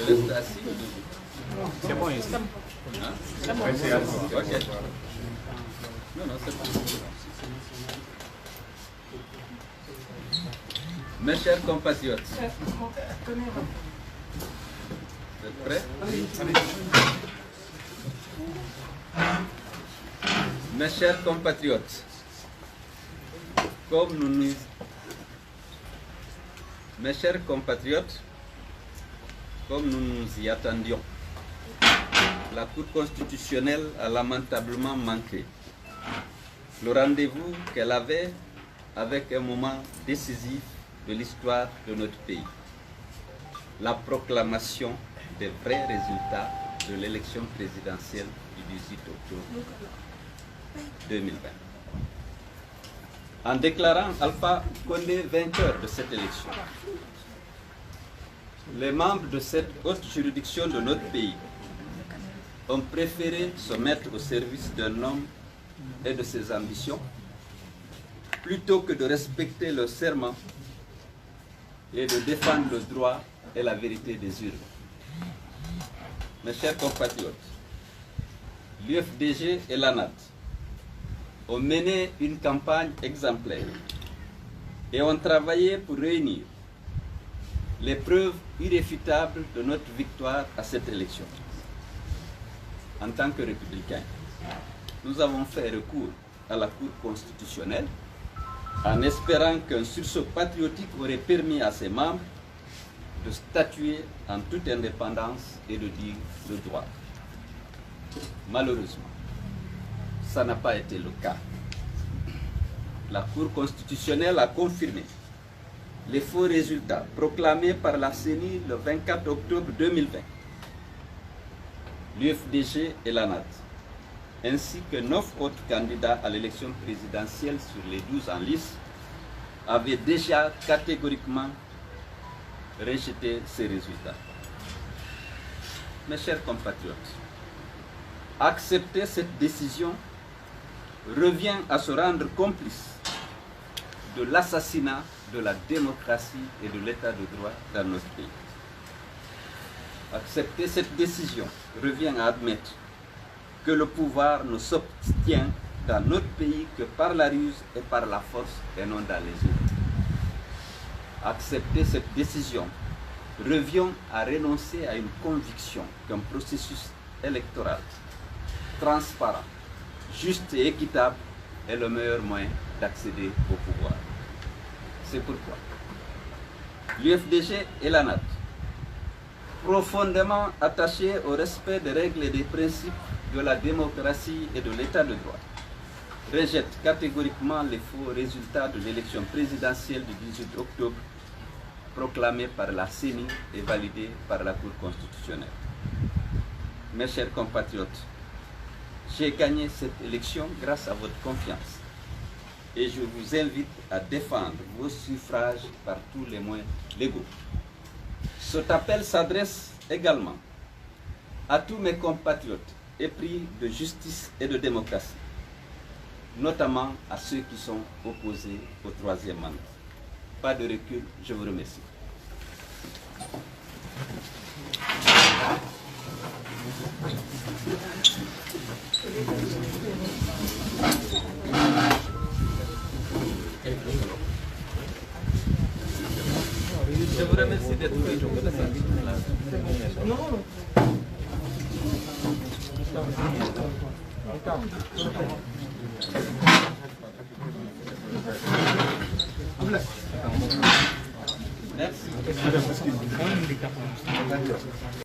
reste assis. C'est bon, ici. Hein? C'est bon. Ok. Non, non, c'est bon. Mes chers compatriotes, vous êtes prêts? Mes chers compatriotes, comme nous nous y attendions, la Cour constitutionnelle a lamentablement manqué le rendez-vous qu'elle avait avec un moment décisif de l'histoire de notre pays, la proclamation des vrais résultats de l'élection présidentielle du 18 octobre 2020. En déclarant Alpha Condé vainqueur de cette élection, les membres de cette haute juridiction de notre pays ont préféré se mettre au service d'un homme et de ses ambitions plutôt que de respecter le serment et de défendre le droit et la vérité des urnes. Mes chers compatriotes, l'UFDG et l'ANAT ont mené une campagne exemplaire et ont travaillé pour réunir les preuves irréfutables de notre victoire à cette élection. En tant que républicains, nous avons fait recours à la Cour constitutionnelle en espérant qu'un sursaut patriotique aurait permis à ses membres de statuer en toute indépendance et de dire le droit. Malheureusement, ça n'a pas été le cas. La Cour constitutionnelle a confirmé les faux résultats proclamés par la CENI le 24 octobre 2020. L'UFDG et l'ANAT, ainsi que 9 autres candidats à l'élection présidentielle sur les 12 en lice, avaient déjà catégoriquement rejeté ces résultats. Mes chers compatriotes, accepter cette décision revient à se rendre complice de l'assassinat de la démocratie et de l'état de droit dans notre pays. Accepter cette décision revient à admettre que le pouvoir ne s'obtient dans notre pays que par la ruse et par la force et non dans les urnes. Accepter cette décision revient à renoncer à une conviction qu'un processus électoral transparent, juste et équitable est le meilleur moyen d'accéder au pouvoir. C'est pourquoi l'UFDG et l'ANAT, profondément attachés au respect des règles et des principes de la démocratie et de l'état de droit, rejettent catégoriquement les faux résultats de l'élection présidentielle du 18 octobre proclamés par la CENI et validés par la Cour constitutionnelle. Mes chers compatriotes, j'ai gagné cette élection grâce à votre confiance et je vous invite à défendre vos suffrages par tous les moyens légaux. Cet appel s'adresse également à tous mes compatriotes épris de justice et de démocratie, notamment à ceux qui sont opposés au troisième mandat. Pas de recul, je vous remercie. Je vous remercie d'être venu. Non. Merci.